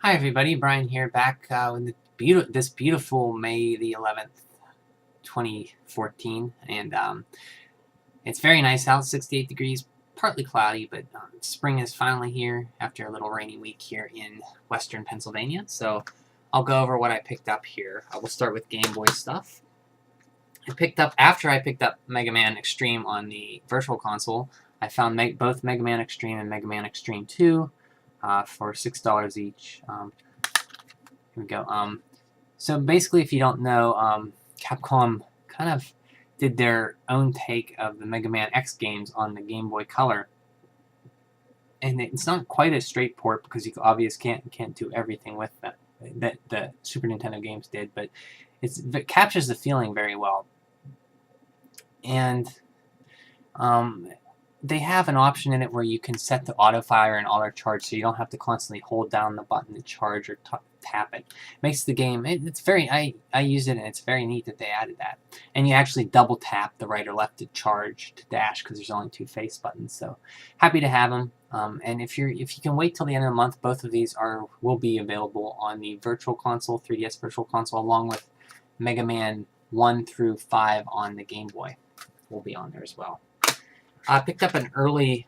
Hi everybody, Brian here, back with this beautiful May the 11th, 2014, and it's very nice out, 68 degrees, partly cloudy, but spring is finally here after a little rainy week here in western Pennsylvania. So I'll go over what I picked up here. I will start with Game Boy stuff. After I picked up Mega Man Extreme on the Virtual Console, I found both Mega Man Extreme and Mega Man Extreme 2 for $6 each. Here we go. So basically, if you don't know, Capcom kind of did their own take of the Mega Man X games on the Game Boy Color, and it's not quite a straight port because you obviously can't do everything with that the Super Nintendo games did, but it captures the feeling very well. And they have an option in it where you can set the auto fire and auto charge, so you don't have to constantly hold down the button to charge or tap it. Makes the game, it's very, I use it and it's very neat that they added that. And you actually double tap the right or left to charge to dash because there's only two face buttons. So happy to have them. And if you can wait till the end of the month, both of these will be available on the Virtual Console, 3DS Virtual Console, along with Mega Man 1 through 5 on the Game Boy. Will be on there as well. I picked up an early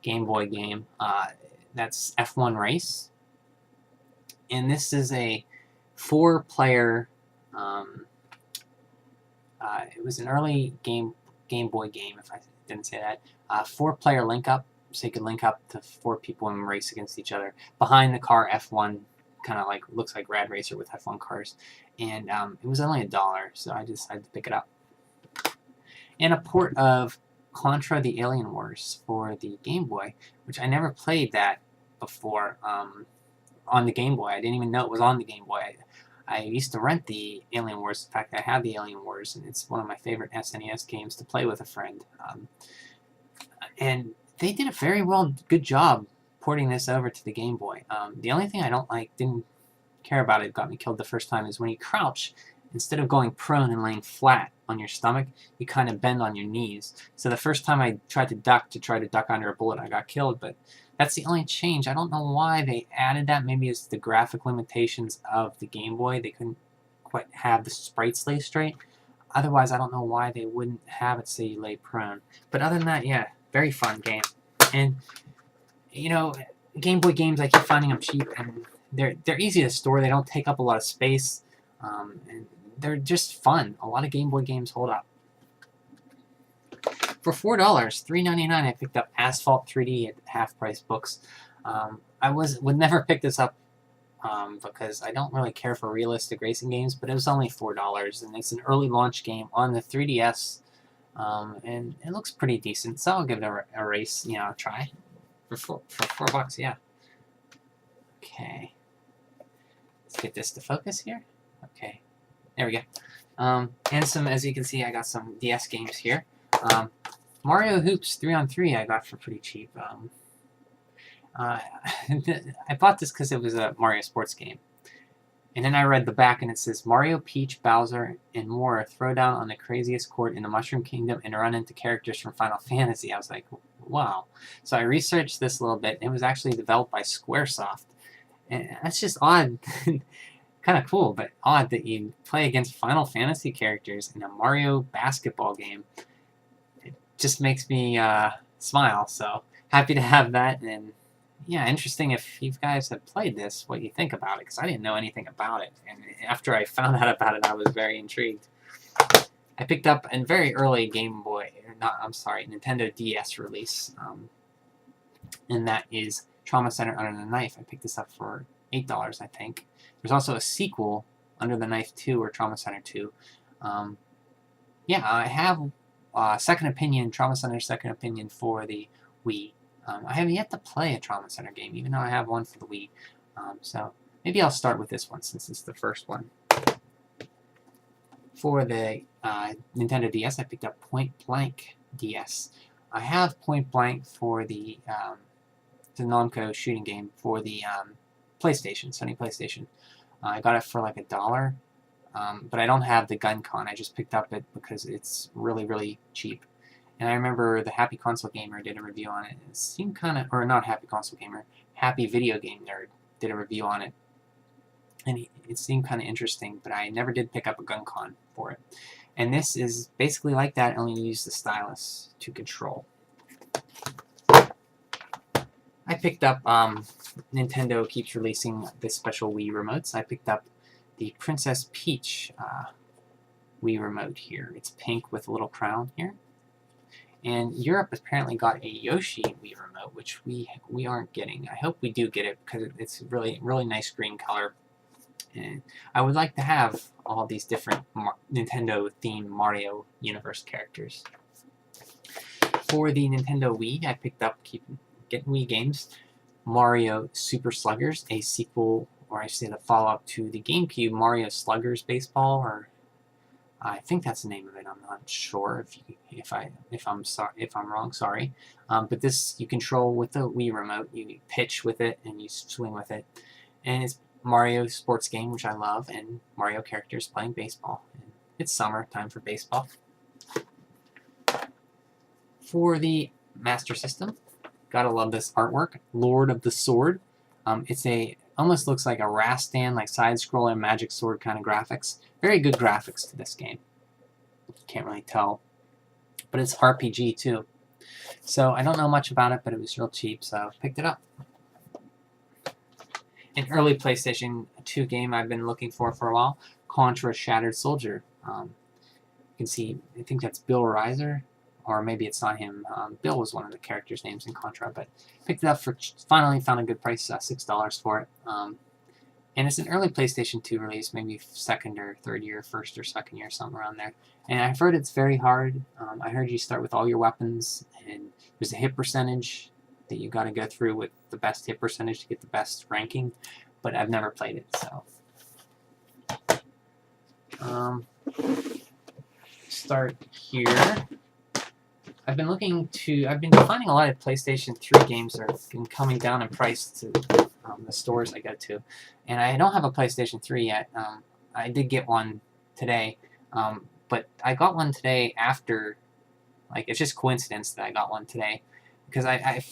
Game Boy game. That's F1 Race. And this is a 4-player... it was an early Game Boy game, if I didn't say that. 4-player link-up, so you could link up to 4 people and race against each other. Behind the car, F1, kind of like looks like Rad Racer with F1 cars. And it was only $1, so I decided to pick it up. And a port of Contra the Alien Wars for the Game Boy, which I never played that before on the Game Boy. I didn't even know it was on the Game Boy. I used to rent the Alien Wars. In fact, I have the Alien Wars, and it's one of my favorite SNES games to play with a friend. And they did a very good job porting this over to the Game Boy. The only thing I didn't care about it, got me killed the first time, is when you crouch, instead of going prone and laying flat on your stomach, you kind of bend on your knees. So the first time I tried to duck under a bullet, I got killed, but that's the only change. I don't know why they added that. Maybe it's the graphic limitations of the Game Boy. They couldn't quite have the sprites lay straight. Otherwise, I don't know why they wouldn't have it say you lay prone. But other than that, yeah, very fun game. And, you know, Game Boy games, I keep finding them cheap, and they're easy to store. They don't take up a lot of space, and they're just fun. A lot of Game Boy games hold up. For $4, $3.99, I picked up Asphalt 3D at half-price books. I would never pick this up because I don't really care for realistic racing games, but it was only $4, and it's an early launch game on the 3DS, and it looks pretty decent. So I'll give it a race, a try for $4, yeah. Okay, let's get this to focus here. Okay. There we go. And some, as you can see, I got some DS games here. Mario Hoops 3-on-3 I got for pretty cheap. I bought this because it was a Mario sports game. And then I read the back and it says, Mario, Peach, Bowser, and more throw down on the craziest court in the Mushroom Kingdom and run into characters from Final Fantasy. I was like, wow. So I researched this a little bit. It was actually developed by Squaresoft. And that's just odd. Kind of cool, but odd that you play against Final Fantasy characters in a Mario basketball game. It just makes me smile, so happy to have that. And yeah, interesting if you guys have played this, what you think about it, because I didn't know anything about it. And after I found out about it, I was very intrigued. I picked up a very early Nintendo DS release, and that is Trauma Center Under the Knife. I picked this up for $8, I think. There's also a sequel, Under the Knife 2 or Trauma Center 2. Yeah, I have Second Opinion, Trauma Center Second Opinion for the Wii. I have yet to play a Trauma Center game, even though I have one for the Wii. So maybe I'll start with this one since it's the first one. For the Nintendo DS, I picked up Point Blank DS. I have Point Blank for the Namco shooting game for the PlayStation, Sony PlayStation. I got it for like $1, but I don't have the Gun Con. I just picked up it because it's really, really cheap. And I remember the Happy Console Gamer did a review on it. It seemed kind of, or not Happy Console Gamer, Happy Video Game Nerd. did a review on it, and it seemed kind of interesting, but I never did pick up a gun con for it. And this is basically like that, only you use the stylus to control. I picked up, Nintendo keeps releasing this special Wii remotes. I picked up the Princess Peach Wii Remote here. It's pink with a little crown here. And Europe apparently got a Yoshi Wii Remote, which we aren't getting. I hope we do get it because it's really nice green color. And I would like to have all these different Nintendo-themed Mario Universe characters. For the Nintendo Wii, I picked up, getting Wii games, Mario Super Sluggers, a sequel, or I say the follow-up to the GameCube Mario Sluggers Baseball, or I think that's the name of it. I'm not sure if I'm wrong. Sorry, but this you control with the Wii remote. You pitch with it and you swing with it, and it's Mario sports game, which I love, and Mario characters playing baseball. And it's summer, time for baseball. For the Master System, gotta love this artwork. Lord of the Sword. It's almost looks like a Rastan, like side-scroller Magic Sword kind of graphics. Very good graphics to this game. Can't really tell, but it's RPG too. So I don't know much about it, but it was real cheap, so I picked it up. An early PlayStation 2 game I've been looking for a while, Contra Shattered Soldier. You can see, I think that's Bill Reiser, or maybe it's not him. Bill was one of the characters' names in Contra, but picked it up for, finally found a good price, $6 for it. And it's an early PlayStation 2 release, maybe second or third year, first or second year, something around there. And I've heard it's very hard. I heard you start with all your weapons, and there's a hit percentage that you got to go through with the best hit percentage to get the best ranking, but I've never played it, so. Start here. I've been finding a lot of PlayStation 3 games that have been coming down in price to the stores I go to, and I don't have a PlayStation 3 yet. I did get one today, but I got one today after, like, it's just coincidence that I got one today, because I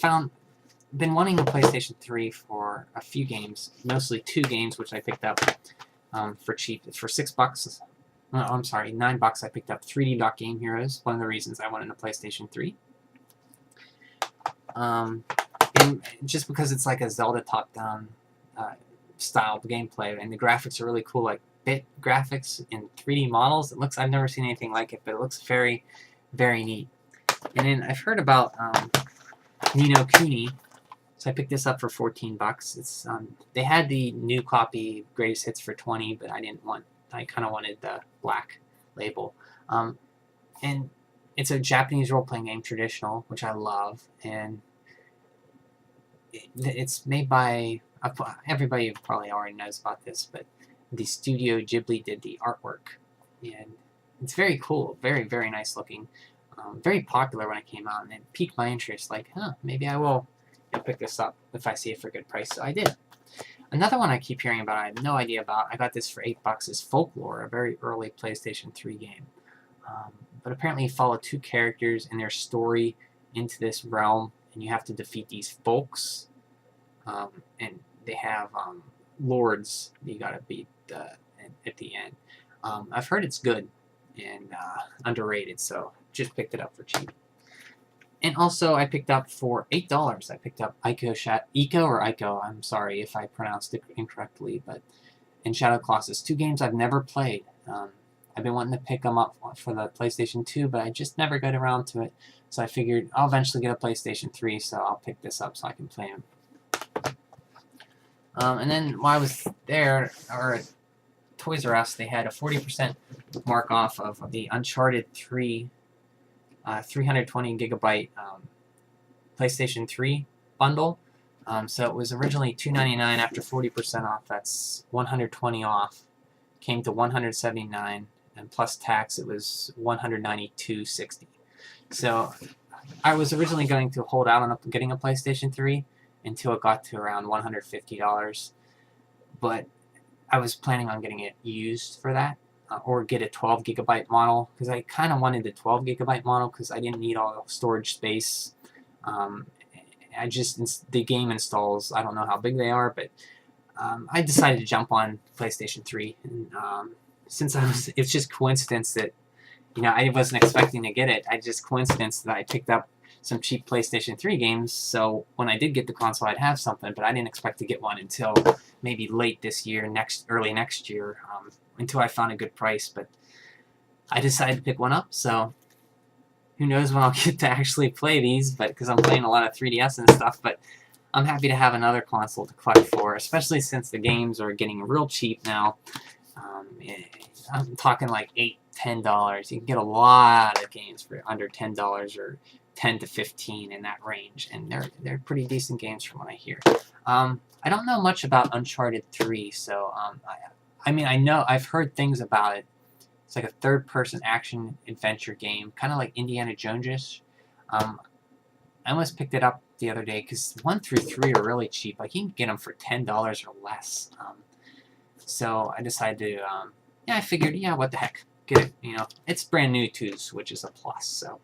been wanting a PlayStation 3 for a few games, mostly 2 games, which I picked up for cheap, for $6. I'm sorry, $9 I picked up 3D Dot Game Heroes, one of the reasons I wanted a PlayStation 3. And just because it's like a Zelda top-down style gameplay, and the graphics are really cool, like bit graphics in 3D models. I've never seen anything like it, but it looks very, very neat. And then I've heard about Ni no Kuni, so I picked this up for $14. It's they had the new copy Greatest Hits for $20, but I kind of wanted the black label. And it's a Japanese role-playing game, traditional, which I love, and it's made by, everybody probably already knows about this, but the Studio Ghibli did the artwork, and it's very cool, very, very nice looking, very popular when it came out, and it piqued my interest, like, maybe I will pick this up if I see it for a good price, so I did. Another one I keep hearing about, I have no idea about, I got this for $8, is Folklore, a very early PlayStation 3 game. But apparently you follow 2 characters and their story into this realm, and you have to defeat these folks, and they have lords that you gotta beat at the end. I've heard it's good and underrated, so just picked it up for cheap. And also, I picked up for $8. I picked up Ico, I'm sorry if I pronounced it incorrectly, and Shadow Colossus, 2 games I've never played. I've been wanting to pick them up for the PlayStation 2, but I just never got around to it. So I figured I'll eventually get a PlayStation 3, so I'll pick this up so I can play them. And then while I was there, or at Toys R Us, they had a 40% mark off of the Uncharted 3 320 gigabyte PlayStation 3 bundle. So it was originally $299. After 40% off, that's $120 off. Came to $179, and plus tax, it was $192.60. So I was originally going to hold out on getting a PlayStation 3 until it got to around $150, but I was planning on getting it used for that. Or get a 12 gigabyte model, because I kind of wanted the 12 gigabyte model because I didn't need all the storage space. The game installs, I don't know how big they are, but I decided to jump on PlayStation 3. And it's just coincidence that, I wasn't expecting to get it. Just coincidence that I picked up some cheap PlayStation 3 games, so when I did get the console, I'd have something, but I didn't expect to get one until maybe late this year, early next year, until I found a good price, but I decided to pick one up, so who knows when I'll get to actually play these, but because I'm playing a lot of 3DS and stuff, but I'm happy to have another console to collect for, especially since the games are getting real cheap now. I'm talking like $8-10. You can get a lot of games for under $10 or 10 to 15 in that range, and they're pretty decent games from what I hear. I don't know much about Uncharted 3, so I mean, I've heard things about it. It's like a third-person action adventure game, kind of like Indiana Jones-ish. I almost picked it up the other day because 1 through 3 are really cheap. Like, you can get them for $10 or less. So I decided to, I figured, what the heck, get it. It's brand new too, which is a plus. So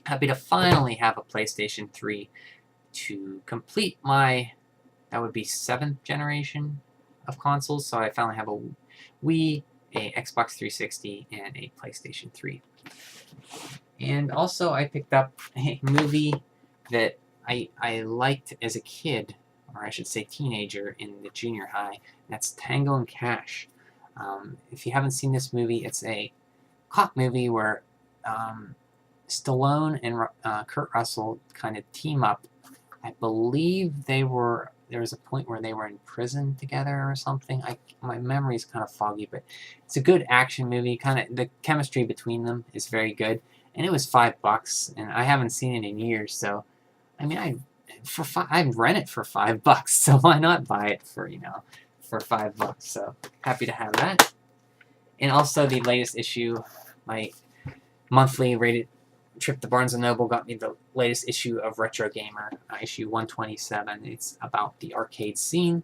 happy to finally have a PlayStation 3 to complete my, that would be 7th generation of consoles. So I finally have a Wii, a Xbox 360, and a PlayStation 3. And also I picked up a movie that I liked as a kid, or I should say teenager, in the junior high. That's Tango and Cash. If you haven't seen this movie, it's a cop movie where Stallone and Kurt Russell kind of team up. I believe there was a point where they were in prison together or something. My memory is kind of foggy, but it's a good action movie. The chemistry between them is very good, and it was $5, and I haven't seen it in years. So, I mean, I'd rent it for $5, so why not buy it for $5? So happy to have that, and also the latest issue, my monthly rated trip to Barnes & Noble got me the latest issue of Retro Gamer, issue 127. It's about the arcade scene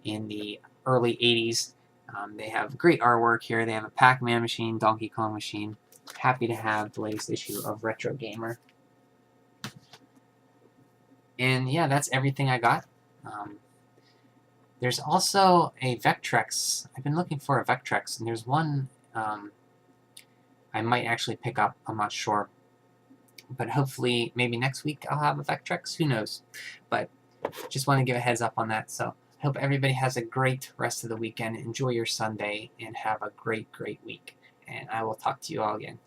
in the early 80s. They have great artwork here. They have a Pac-Man machine, Donkey Kong machine. Happy to have the latest issue of Retro Gamer. And yeah, that's everything I got. There's also a Vectrex. I've been looking for a Vectrex, and there's one I might actually pick up. I'm not sure. But hopefully, maybe next week I'll have a Vectrex. Who knows? But just want to give a heads up on that. So I hope everybody has a great rest of the weekend. Enjoy your Sunday and have a great, great week. And I will talk to you all again.